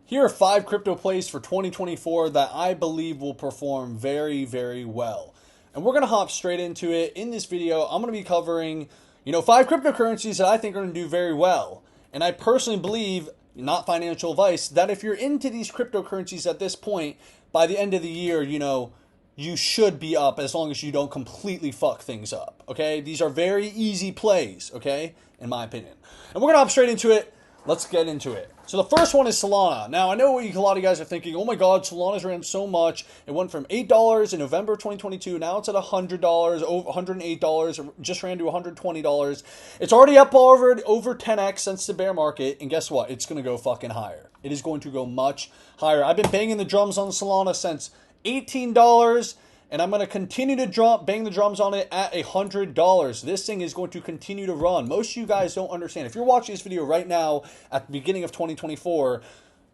Here are 5 crypto plays for 2024 that I believe will perform very, very well. And we're going to hop straight into it. In this video, I'm going to be covering, 5 cryptocurrencies that I think are going to do very well. And I personally believe, not financial advice, that if you're into these cryptocurrencies at this point, by the end of the year, you should be up as long as you don't completely fuck things up, okay? These are very easy plays, okay, in my opinion. And we're going to hop straight into it. Let's get into it. So the first one is Solana. Now, I know a lot of you guys are thinking, oh my God, Solana's ran so much. It went from $8 in November 2022. Now it's at $100, $108, just ran to $120. It's already up over 10x since the bear market. And guess what? It's going to go fucking higher. It is going to go much higher. I've been banging the drums on Solana since $18. And I'm going to continue to bang the drums on it at $100. This thing is going to continue to run. Most of you guys don't understand. If you're watching this video right now at the beginning of 2024,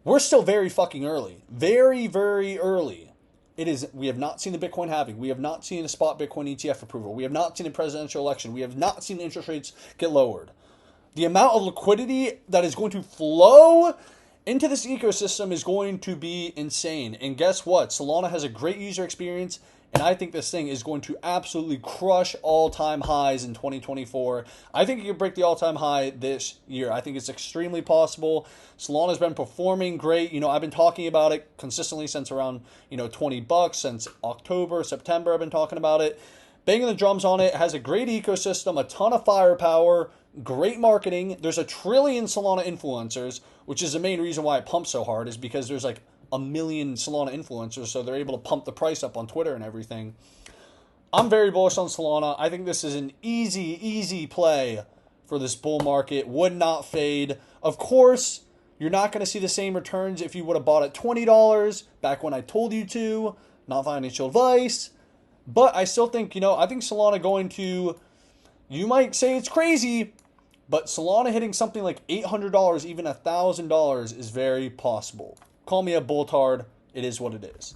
we're still very fucking early. Very, very early. We have not seen the Bitcoin halving. We have not seen a spot Bitcoin ETF approval. We have not seen a presidential election. We have not seen interest rates get lowered. The amount of liquidity that is going to flow into this ecosystem is going to be insane. And guess what? Solana has a great user experience. And I think this thing is going to absolutely crush all-time highs in 2024. I think it could break the all-time high this year. I think it's extremely possible. Solana's been performing great. I've been talking about it consistently since around, $20. Since October, September, I've been talking about it. Banging the drums on it. It has a great ecosystem, a ton of firepower, great marketing. There's 1 trillion Solana influencers, which is the main reason why it pumps so hard, is because there's like 1 million Solana influencers, so they're able to pump the price up on Twitter and everything. I'm very bullish on Solana. I think this is an easy play for this bull market. Would not fade. Of course, you're not going to see the same returns if you would have bought at $20 back when I told you to. Not financial advice. But I still think, I think Solana going to, you might say it's crazy, but Solana hitting something like $800, even $1,000 is very possible. Call me a bulltard. It is what it is.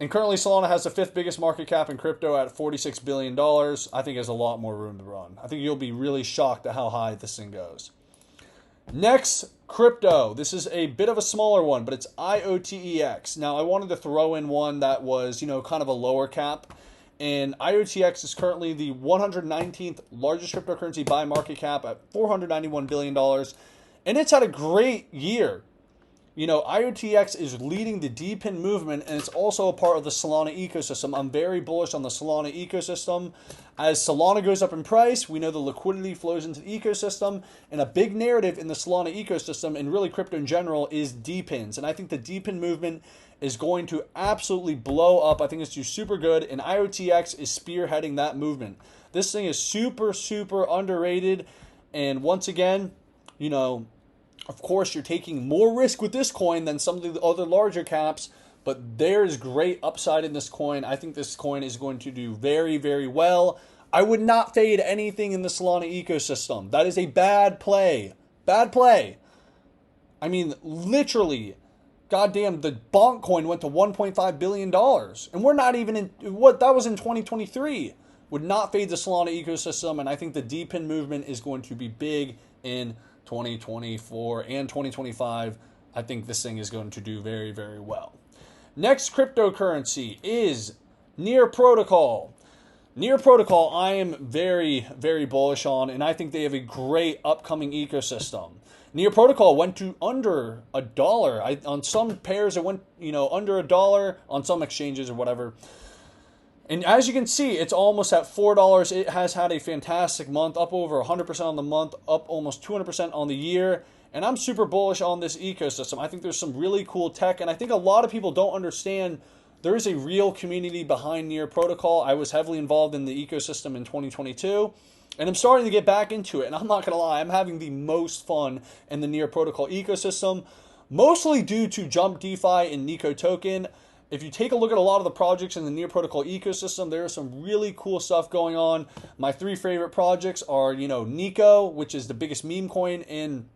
And currently, Solana has the 5th biggest market cap in crypto at $46 billion. I think it has a lot more room to run. I think you'll be really shocked at how high this thing goes. Next, crypto. This is a bit of a smaller one, but it's IOTEX. Now, I wanted to throw in one that was, kind of a lower cap. And IOTX is currently the 119th largest cryptocurrency by market cap at $491 billion. And it's had a great year. IOTX is leading the DePIN movement, and it's also a part of the Solana ecosystem. I'm very bullish on the Solana ecosystem. As Solana goes up in price, we know the liquidity flows into the ecosystem, and a big narrative in the Solana ecosystem, and really crypto in general, is DePINs. And I think the DePIN movement is going to absolutely blow up. I think it's super good, and IOTX is spearheading that movement. This thing is super, super underrated, and once again, of course, you're taking more risk with this coin than some of the other larger caps, but there's great upside in this coin. I think this coin is going to do very, very well. I would not fade anything in the Solana ecosystem. That is a bad play. Bad play. I mean, literally, goddamn, the Bonk coin went to $1.5 billion. And we're not even in, that was in 2023. Would not fade the Solana ecosystem, and I think the DePIN movement is going to be big in 2024 and 2025. I think this thing is going to do very, very well. Next cryptocurrency is Near Protocol. Near Protocol, I am very, very bullish on, and I think they have a great upcoming ecosystem. Near Protocol went to under $1. On some pairs, it went, under $1 on some exchanges or whatever. And as you can see, it's almost at $4. It has had a fantastic month, up over 100% on the month, up almost 200% on the year. And I'm super bullish on this ecosystem. I think there's some really cool tech, and I think a lot of people don't understand there is a real community behind Near Protocol. I was heavily involved in the ecosystem in 2022, and I'm starting to get back into it. And I'm not going to lie, I'm having the most fun in the Near Protocol ecosystem, mostly due to Jump DeFi and Nico Token. If you take a look at a lot of the projects in the Near Protocol ecosystem, there is some really cool stuff going on. My 3 favorite projects are, Nico, which is the biggest meme coin in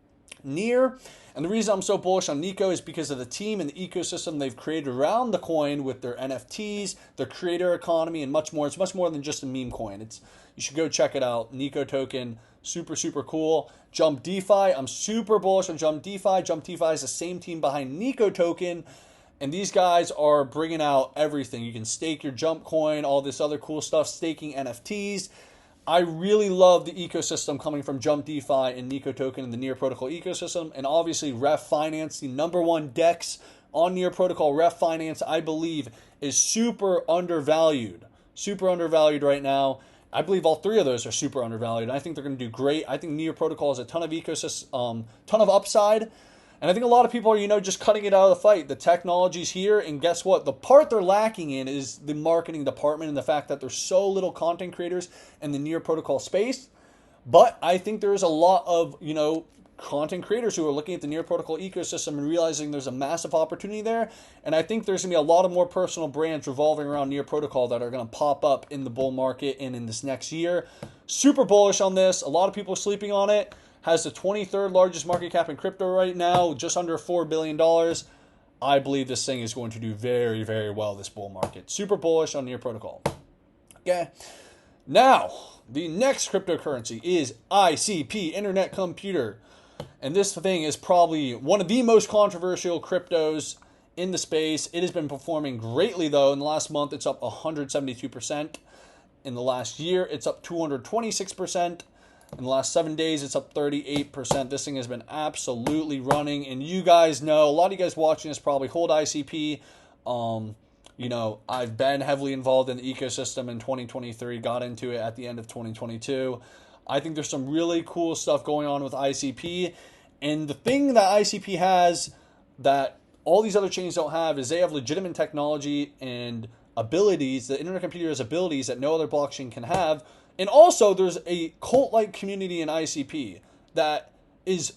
Near. And the reason I'm so bullish on Nico is because of the team and the ecosystem they've created around the coin with their NFTs, their creator economy, and much more. It's much more than just a meme coin. You should go check it out. Nico token, super, super cool. Jump DeFi, I'm super bullish on Jump DeFi. Jump DeFi is the same team behind Nico token. And these guys are bringing out everything. You can stake your Jump coin, all this other cool stuff, staking NFTs. I really love the ecosystem coming from Jump DeFi and Nico Token and the Near Protocol ecosystem. And obviously, Ref Finance, the #1 DEX on Near Protocol. Ref Finance, I believe, is super undervalued. Super undervalued right now. I believe all three of those are super undervalued. I think they're going to do great. I think Near Protocol has a ton of ecosystem, ton of upside. And I think a lot of people are, just cutting it out of the fight. The technology's here, and guess what? The part they're lacking in is the marketing department and the fact that there's so little content creators in the Near Protocol space. But I think there's a lot of, content creators who are looking at the Near Protocol ecosystem and realizing there's a massive opportunity there. And I think there's going to be a lot of more personal brands revolving around Near Protocol that are going to pop up in the bull market and in this next year. Super bullish on this. A lot of people are sleeping on it. Has the 23rd largest market cap in crypto right now, just under $4 billion. I believe this thing is going to do very, very well this bull market. Super bullish on Near Protocol. Okay. Now, the next cryptocurrency is ICP, Internet Computer. And this thing is probably one of the most controversial cryptos in the space. It has been performing greatly, though. In the last month, it's up 172%. In the last year, it's up 226%. In the last 7 days, it's up 38%. This thing has been absolutely running. And you guys know, a lot of you guys watching this probably hold ICP. I've been heavily involved in the ecosystem in 2023, got into it at the end of 2022. I think there's some really cool stuff going on with ICP. And the thing that ICP has that all these other chains don't have is they have legitimate technology and abilities. The Internet Computer has abilities that no other blockchain can have. And also, there's a cult-like community in ICP that is,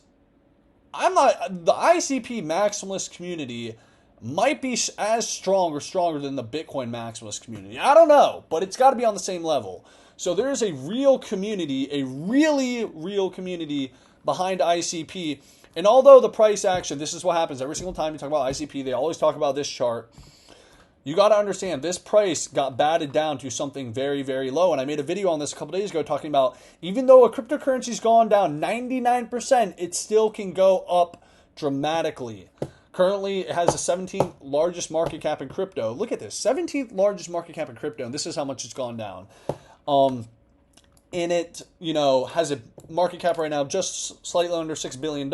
the ICP maximalist community might be as strong or stronger than the Bitcoin maximalist community. I don't know, but it's got to be on the same level. So there's a real community, a really real community behind ICP. And although the price action, this is what happens every single time you talk about ICP, they always talk about this chart. You got to understand, this price got batted down to something very, very low. And I made a video on this a couple days ago talking about, even though a cryptocurrency's gone down 99%, it still can go up dramatically. Currently, it has the 17th largest market cap in crypto. Look at this, 17th largest market cap in crypto, and this is how much it's gone down. And it, has a market cap right now just slightly under $6 billion.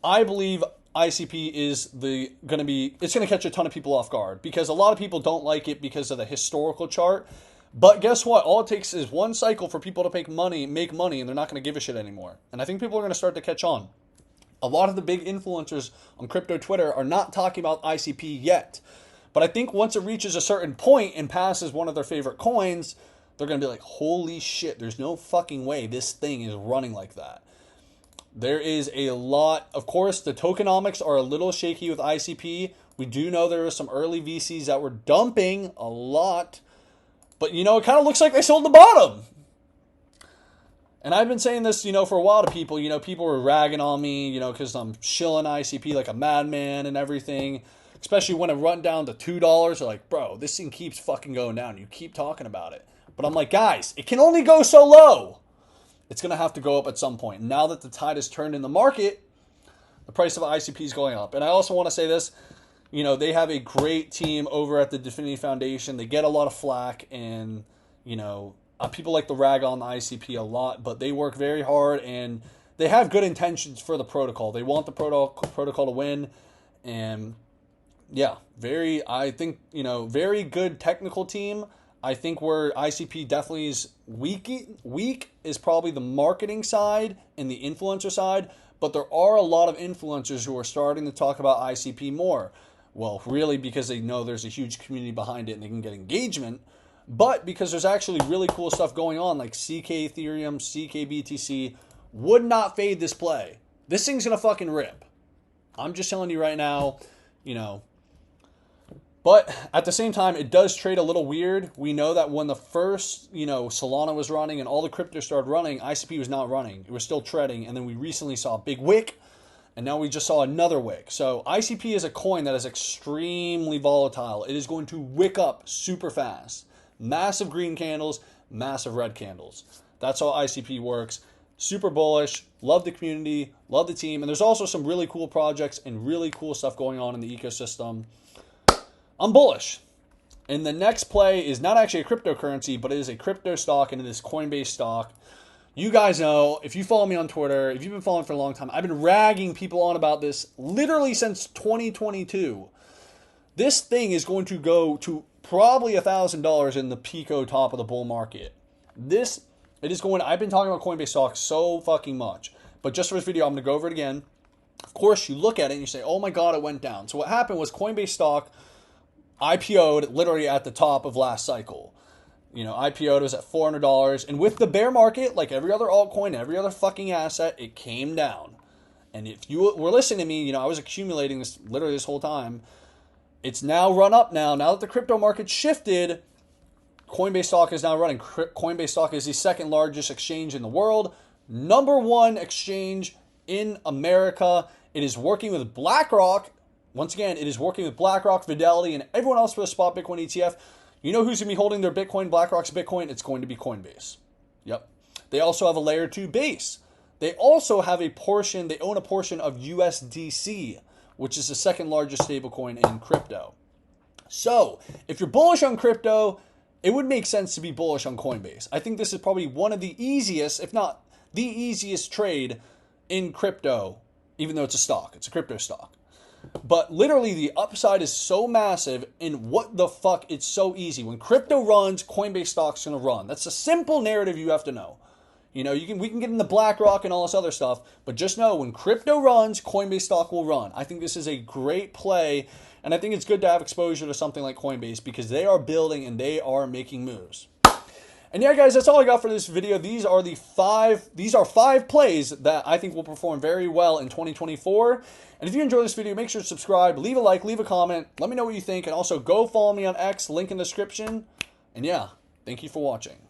I believe ICP is it's going to catch a ton of people off guard because a lot of people don't like it because of the historical chart. But guess what? All it takes is one cycle for people to make money, and they're not going to give a shit anymore. And I think people are going to start to catch on. A lot of the big influencers on crypto Twitter are not talking about ICP yet. But I think once it reaches a certain point and passes one of their favorite coins, they're going to be like, holy shit, there's no fucking way this thing is running like that. There is a lot. Of course, the tokenomics are a little shaky with ICP. We do know there are some early VCs that were dumping a lot. But, it kind of looks like they sold the bottom. And I've been saying this, for a while to people. People were ragging on me, because I'm shilling ICP like a madman and everything. Especially when it run down to $2. They're like, bro, this thing keeps fucking going down. You keep talking about it. But I'm like, guys, it can only go so low. It's going to have to go up at some point. Now that the tide has turned in the market, the price of ICP is going up. And I also want to say this, they have a great team over at the Definity Foundation. They get a lot of flack, and, people like to rag on the ICP a lot, but they work very hard, and they have good intentions for the protocol. They want the protocol to win, and yeah, very good technical team. I think where ICP definitely is weak is probably the marketing side and the influencer side, but there are a lot of influencers who are starting to talk about ICP more. Well, really because they know there's a huge community behind it and they can get engagement, but because there's actually really cool stuff going on like CK Ethereum, CK BTC would not fade this play. This thing's going to fucking rip. I'm just telling you right now, But at the same time, it does trade a little weird. We know that when the first, Solana was running and all the crypto started running, ICP was not running. It was still treading. And then we recently saw a big wick, and now we just saw another wick. So ICP is a coin that is extremely volatile. It is going to wick up super fast. Massive green candles, massive red candles. That's how ICP works. Super bullish. Love the community. Love the team. And there's also some really cool projects and really cool stuff going on in the ecosystem. I'm bullish. And the next play is not actually a cryptocurrency, but it is a crypto stock, and it is Coinbase stock. You guys know, if you follow me on Twitter, if you've been following for a long time, I've been ragging people on about this literally since 2022. This thing is going to go to probably $1,000 in the Pico top of the bull market. I've been talking about Coinbase stock so fucking much. But just for this video, I'm going to go over it again. Of course, you look at it and you say, oh my God, it went down. So what happened was Coinbase stock IPO'd literally at the top of last cycle. IPO'd was at $400. And with the bear market, like every other altcoin, every other fucking asset, it came down. And if you were listening to me, I was accumulating this literally this whole time. It's now run up now. Now that the crypto market shifted, Coinbase stock is now running. Coinbase stock is the second largest exchange in the world. Number one exchange in America. It is working with BlackRock. Once again, it is working with BlackRock, Fidelity, and everyone else for the spot Bitcoin ETF. You know who's going to be holding their Bitcoin, BlackRock's Bitcoin? It's going to be Coinbase. Yep. They also have a layer 2 base. They also have they own a portion of USDC, which is the second largest stablecoin in crypto. So, if you're bullish on crypto, it would make sense to be bullish on Coinbase. I think this is probably one of the easiest, if not the easiest trade in crypto, even though it's a stock. It's a crypto stock. But literally the upside is so massive, and what the fuck, it's so easy. When crypto runs, Coinbase stock's going to run. That's a simple narrative you have to know. We can get into BlackRock and all this other stuff, but just know when crypto runs, Coinbase stock will run. I think this is a great play, and I think it's good to have exposure to something like Coinbase because they are building and they are making moves. And yeah, guys, that's all I got for this video. These are five plays that I think will perform very well in 2024. And if you enjoyed this video, make sure to subscribe, leave a like, leave a comment. Let me know what you think. And also go follow me on X, link in the description. And yeah, thank you for watching.